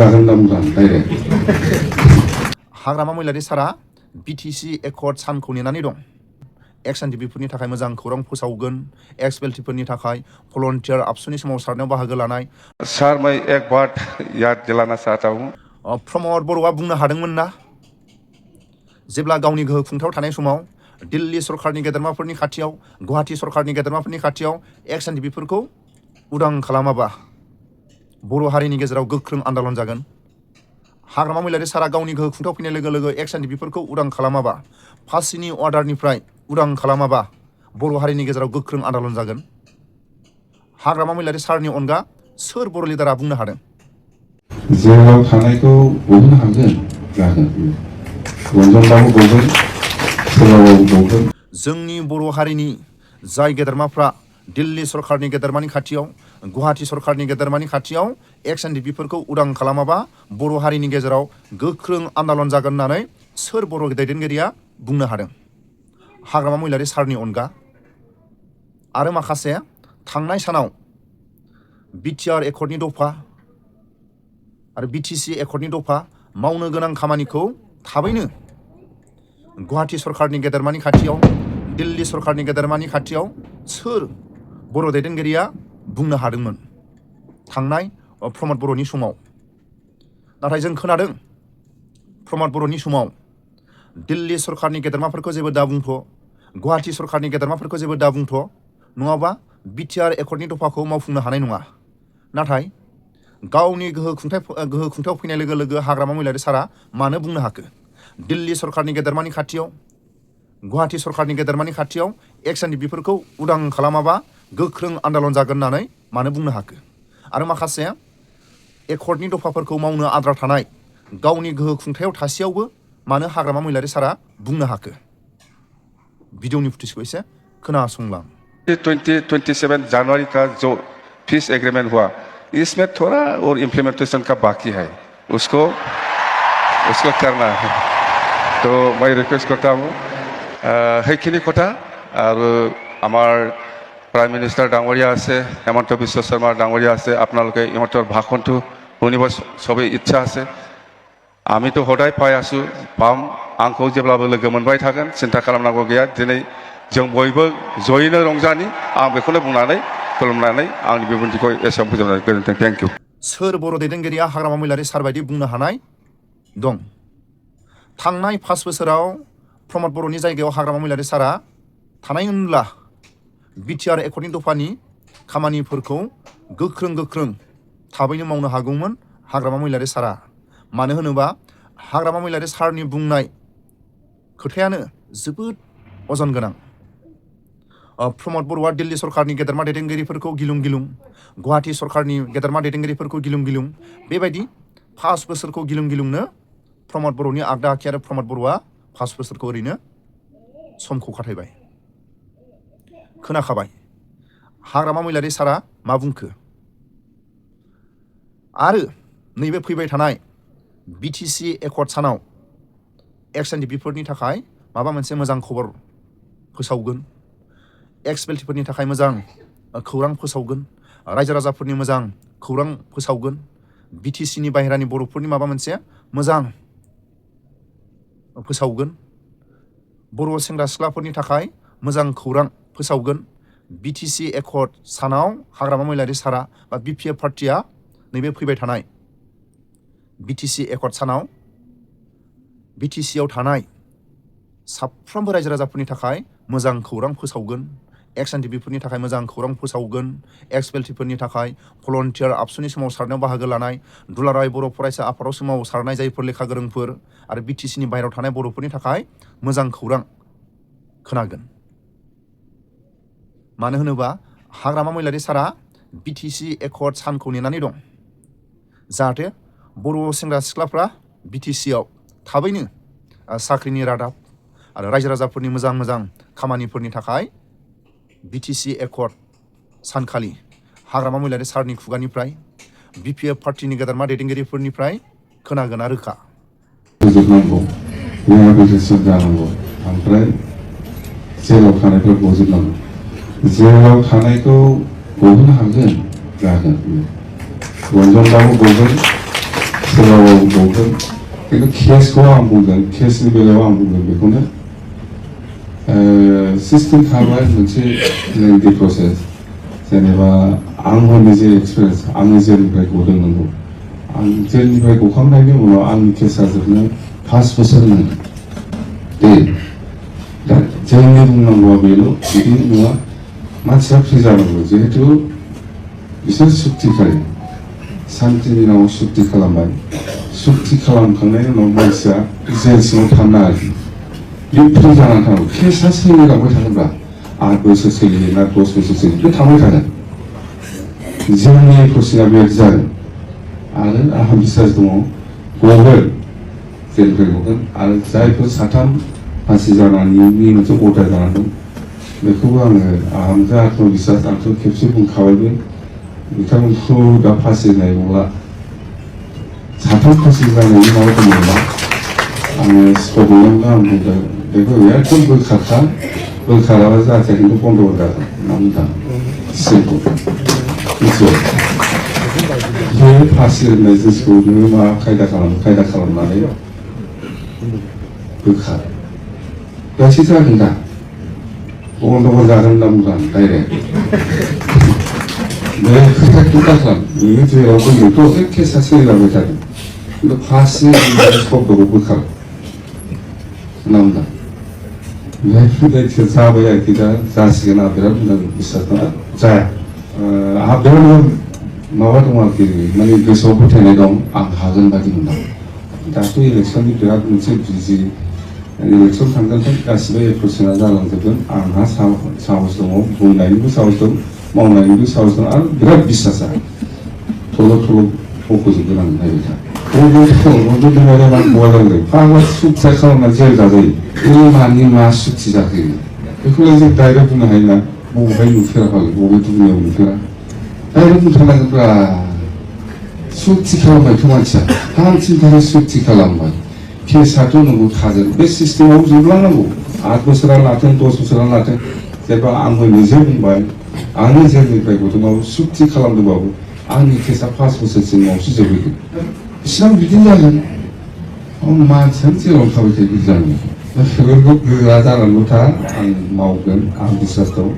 जागोन होनना बुंदों डाइरेक्ट हाग्रामा महिलारि सारा बिटिसि एकर्ड सानखौ नेनानै दं। एक्स एनडिपिफोरनि थाखाय मोजां खौरां फोसावगोन, एक्स बेल्टिफोरनि थाखाय भलन्टियार आबसुनि सोमावसारनायाव बाहागो लानाय। सर मैं एक बात याद दिलाना चाहता हूँ। प्रमद बर'आ बुंनो हादोंमोन ना जेब्ला गावनि गोहो खुंथायाव थानाय समाव दिल्ली सरकारनि गेदेरमाफोरनि खाथियाव, गुवाहाटी सरकारनि गेदेरमाफोरनि खाथियाव एक्स एनडिपिफोरखौ उदां खालामाबा बर' हारिनि गेजेराव गोख्रों आन्दोलन जागोन। हाग्रामा महिलारि सारा गावनि गोहो खुंथायाव फैनाय लोगो लोगो एक्स एनडिपिफोरखौ उदां खालामाबा, फासिनि अर्डारनिफ्राय उदां खालामाबा बर' हारिनि गेजेराव गोख्रों आन्दोलन जागोन। हाग्रामा महिलारि सारनि अनगा सोर बर' लिडारा बुंनो हादों? जेराव थानायखौ गहोनो हागोन जागोन रन्जनबाबु गगोन सोरबाबाबो गगोन। जोंनि बर' हारिनि जाय गेदेरमाफ्रा दिल्ली सरकारनि गेदेरमानि खाथियाव, गुवाहाटी सरकारनि गेदेरमानि खाथियाव एक्स एनडिपिफोरखौ उदां खालामाबा बर' हारिनि गेजेराव गोख्रों आन्दोलन जागोन होननानै सोर बर' दैदेनगिरिया बुंनो हादों? हाग्रामा महिलारि सारनि अनगा। आरो माखासे थांनाय सानाव बिटिआर एकर्डनि दफा आरो बिटिसि एकर्डनि दफा मावनो गोनां खामानिखौ थाबैनो गुवाहाटी सरकारनि गेदेरमानि खाथियाव, दिल्ली सरकारनि गेदेरमानि खाथियाव सोर बर' दैदेनगिरिया बुंनो हादोंमोन थांनाय प्रमद बर'नि समाव? नाथाय जों खोनादों प्रमद बर'नि समाव दिल्ली सरकारनि गेदेरमाफोरखौ जेबो दा बुंथ', गुवाहाटी सरकारनि गेदेरमाफोरखौ जेबो दा बुंथ', नङाबा बिटिआर एकर्डनि दफाखौ मावफुंनो हानाय नङा। नाथाय गावनि गोहो खुंथायाव फैनाय लोगो लोगो हाग्रामा महिलारि सारा मानो बुंनो हाखो? दिल्ली सरकारनि गेदेरमानि खाथियाव, गुवाहाटी सरकारनि गेदेरमानि खाथियाव एक्स एनडिपिफोरखौ उदां खालामाबा गोख्रों आन्दोलन जागोन होननानै मानो बुंनो हाखो? आरो माखासे एकर्डनि दफाफोरखौ मावनो आद्रा थानाय गावनि गोहो खुंथायाव थासेयावबो मानो हाग्रामा महिलारि सारा बुंनो हाखो? भिडिअनि फुटेजखौ एसे खोनासंलां। 2027 जनवरी का जो पीस एग्रीमेंट हुआ, इसमें थोड़ा और इम्प्लीमेंटेशन का बाकी है, उसको करना है। तो मैं रिक्वेस्ट करता हूँ সেইখিনি কথা আৰু আমাৰ প্ৰাইম মিনিষ্টাৰ ডাঙৰীয়া আছে, হেমন্ত বিশ্ব শৰ্মা ডাঙৰীয়া আছে, আপোনালোকে ইহঁতৰ ভাষণটো শুনিব সবেই ইচ্ছা আছে। आमिथ' हदाय पाइ आसु पाम आंखौ जेब्लाबो लोगो मोनबाय थागोन, सिन्था खालामनांगौ गैया। दिनै जों बयबो जयैनो रंजानि, आं बेखौनो बुंनानै खुलुमनानै आंनि बिबुंथिखौ एसेयावनो फोजोबनाय गोजोन्थों। Thank you. सोर बर' दैदेनगिरिया हाग्रामा महिलारि सार बायदि बुंनो हानाय दं? थांनाय 5 बोसोराव प्रमद बर'नि जायगायाव हाग्रामा महिलारि सारा थानायमोनब्ला बिटिआर एकर्डनि दफानि खामानिफोरखौ गोख्रों थाबैनो मावनो हागौमोन हाग्रामा महिलारि सारा। मानो होनोबा हाग्रामा महिलारि सारनि बुंनाय खोथायानो जोबोद अजन गोनां। प्रमद बर'आ दिल्ली सरकारनि गेदेरमा दैदेनगिरिफोरखौ गिलुं, गुवाहाटी सरकारनि गेदेरमा दैदेनगिरिफोरखौ गिलुं बेबायदि 5 बोसोरखौ गिलुंनो प्रमद बर'नि आगदा आखि आरो प्रमद बर'आ 5 बोसोरखौ ओरैनो समखौ खाथायबाय। खोनाखाबाय हाग्रामा महिलारि सारा मा बुंखो? आरो नैबे फैबाय थानाय बिटिसि एकर्ड सानाव एक्स एनडिपिफोरनि थाखाय माबा मोनसे मोजां खबर फोसावगोन, एक्स बेल्टिफोरनि थाखाय मोजां खौरां फोसावगोन, रायजो राजाफोरनि मोजां खौरां फोसावगोन, बिटिसिनि बाहेरानि बर'फोरनि माबा मोनसे मोजां फोसावगोन, बर' सेंग्रा सिख्लाफोरनि थाखाय मोजां खौरां फोसावगोन। बिटिसि एकर्ड सानाव हाग्रामा महिलारि सारा बा बिपिएफ पार्टिया नैबे फैबाय थानाय बिटिसि एकर्ड सानाव बिटिसिआव थानाय साफ्रोमबो रायजो राजाफोरनि थाखाय मोजां खौरां फोसावगोन, एक्स एनडिपिफोरनि थाखाय मोजां खौरां फोसावगोन, एक्स बेल्टिफोरनि थाखाय भलन्टियार आबसुनि सोमावसारनायाव बाहागो लानाय, दुलाराय बर' फरायसा आफादाव सोमावसारनाय जायफोर लेखा गोरोंफोर आरो बिटिसिनि बाहेरायाव थानाय बर'फोरनि थाखाय मोजां खौरां खोनागोन। मानो होनोबा हाग्रामा महिलारि सारा बिटिसि एकर्ड सानखौ नेनानै दं जाहाथे बर' सेंग्रा सिख्लाफ्रा बिटिसिआव थाबैनो साख्रिनि रादाब आरो रायजो राजाफोरनि मोजां खामानिफोरनि थाखाय बिटिसि एकर्ड सानखालि हाग्रामा महिलारि सारनि खुगानिफ्राय, बिपिएफ पार्टिनि गेदेरमा दैदेनगिरिफोरनिफ्राय खोनागोना रोखा। फोजोबनांगौ, रिहेबिलिटेसन जानांगौ, ओमफ्राय जेराव थानायखौ गजोबनांगौ। जेराव थानायखौ गहोनो हागोन जागोन रन्जनबाबु गगोन सोरबाबा बुंगोन खिन्थु केसखौ आं बुंगोन केसनि बेलायाव आं बुंगोन बेखौनो सिस्टेम खालामनाय मोनसे लेंथि प्रसेस जेनेबा आंहा निजे एक्सपिरियेन्स आंनि जेलनिफ्राय गदों नंगौ आं जेलनिफ्राय गखांनायनि उनाव आंनि केसा जोबनो 5 बोसोर नांगौ दे दा जोंनि बुंनांगौआ बेल' बिदि नङा मानसिया फ्रि जानांगौ जिहेतु बिसोर सुक्तिखारि सान्तिनि नामाव सुक्ति खालामबाय सुक्ति खालामखांनायनि उनाव मानसिया जेल सिङाव थानो आरोखि बे फ्रि जानानै थानांगौ केसा सोलिलांबाय थागोनब्ला 8 बोसोर सोलियो ना 10 बोसोर सोलियो बे थांबाय थागोन जोंनि प्रसेसा बेबायदि जागोन आरो आंहा बिसास दङ गगोन जेलनिफ्राय गगोन आरो जायफोर 3 फासि जानायनि मोनसे अर्डार जानानै दं बेखौबो आंहा मोनसे आत्मबिसास आंथ' खेबसे बुंखाबायबो बिथांमोनखौ दा फासि होनाय नंला 3 फासि जानायनि माबा दंमोनब्ला आङो स्पटआवनो आं बुंदों बेखौ एकदम बोखाराबा जाहाथे खिन्थु बन्द' जागोन होनना बुंदों सिलखौ मिथिबाय बे फासि होनाय जिनिसखौ नोङो मा खायदा खालामनानै बोखार गासै जागोन दा बन्द' जागोन होनना बुंदों डाइरेक्ट बे खोथाखौ दाखालाम नोङो जेराव फैगोनथ' केसा सोलिलांबाय थागोन खिन्थु फासि शब्दखौ बोखार होनना बुंदों बेबायदि जाबाय आरोखि दा जासिगोन आं बिराद मोजां बिसास दं जाया आंहा बिराद माबा दं आरोखि माने गोसोआव फोथायनाय दं आं हागोन बायदि मोनदों दाथ' इलेक्सननि बिराद मोनसे बिजि इलेक्सन थांगोनथाय गासिबो एप्रिसना जालांजोबगोन आंहा साहस दङ बुंनायनिबो साहस दं मावनायनिबो साहस दं आरो बिराद बिसासा थल' बख'जोबगोन आं नायबाय था फाग्ला सुखसा खालामना जेल जाजायो मानि मा सुखि जाखो बेखौलाय जों डाइरेक्ट बुंनो हायो ना बबेहाय नुफेरा फागो बबे दुनियाव नुफेरा डाइरेक्ट बुंथारनांगोनब्रा सुक्ति खालामबायथ' मानसिया हामसिन थाखाय सुक्ति खालामबाय केसाथ' नंगौ थागोन बे सिस्टेमाव जोबलांनांगौ 8 बोसोरानो लाथों 10 बोसोरानो लाथों जेनेबा आंबो निजे बुंबाय आंनि जेलनिफ्राय गदोंबाबो सुक्ति खालामदोंबाबो आंनि केसा 5 बोसोरसिमावसो जोबहैगोन बिसिनाव बिदिनो जागोन मानसियानो जेराव थाबाय थायो बिदि जागोन बेफोरखौ गोरा जानानैल' था आं मावगोन आं बिसास दं